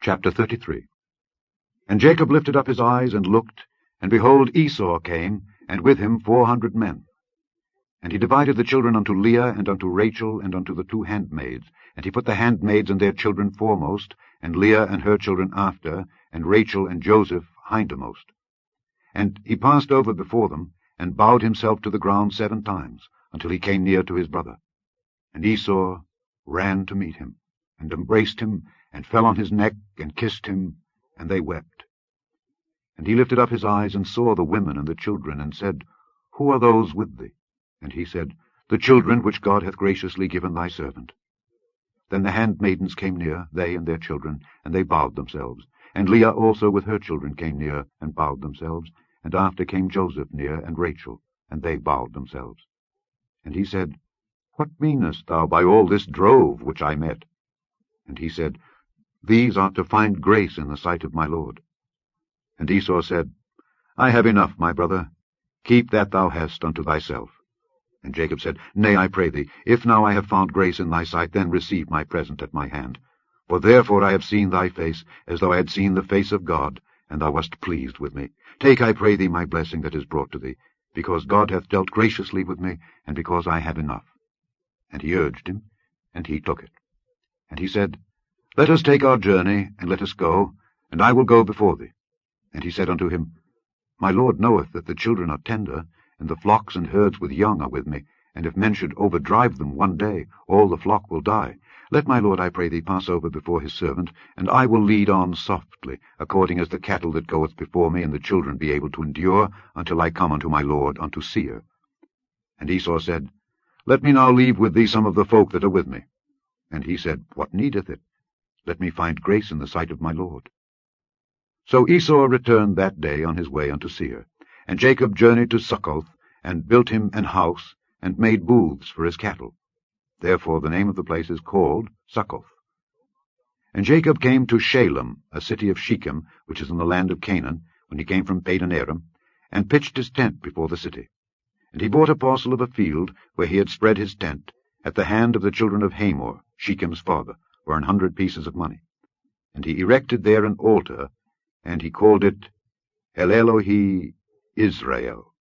Chapter 33. And Jacob lifted up his eyes and looked, and behold, Esau came, and with him 400 men. And he divided the children unto Leah, and unto Rachel, and unto the 2 handmaids. And he put the handmaids and their children foremost, and Leah and her children after, and Rachel and Joseph hindermost. And he passed over before them, and bowed himself to the ground 7 times, until he came near to his brother. And Esau ran to meet him, and embraced him, and fell on his neck, and kissed him, and they wept. And he lifted up his eyes, and saw the women and the children, and said, Who are those with thee? And he said, The children which God hath graciously given thy servant. Then the handmaidens came near, they and their children, and they bowed themselves. And Leah also with her children came near, and bowed themselves. And after came Joseph near, and Rachel, and they bowed themselves. And he said, What meanest thou by all this drove which I met? And he said, These are to find grace in the sight of my lord. And Esau said, I have enough, my brother. Keep that thou hast unto thyself. And Jacob said, Nay, I pray thee, if now I have found grace in thy sight, then receive my present at my hand. For therefore I have seen thy face, as though I had seen the face of God, and thou wast pleased with me. Take, I pray thee, my blessing that is brought to thee, because God hath dealt graciously with me, and because I have enough. And he urged him, and he took it. And he said, Let us take our journey, and let us go, and I will go before thee. And he said unto him, My lord knoweth that the children are tender, and the flocks and herds with young are with me, and if men should overdrive them one day, all the flock will die. Let my lord, I pray thee, pass over before his servant, and I will lead on softly, according as the cattle that goeth before me, and the children be able to endure, until I come unto my lord, unto Seir. And Esau said, Let me now leave with thee some of the folk that are with me. And he said, What needeth it? Let me find grace in the sight of my lord. So Esau returned that day on his way unto Seir. And Jacob journeyed to Succoth, and built him an house, and made booths for his cattle. Therefore the name of the place is called Succoth. And Jacob came to Shalem, a city of Shechem, which is in the land of Canaan, when he came from Padan Aram, and pitched his tent before the city. And he bought a parcel of a field, where he had spread his tent, at the hand of the children of Hamor, Shechem's father, for 100 pieces of money. And he erected there an altar, and he called it El Elohe Israel.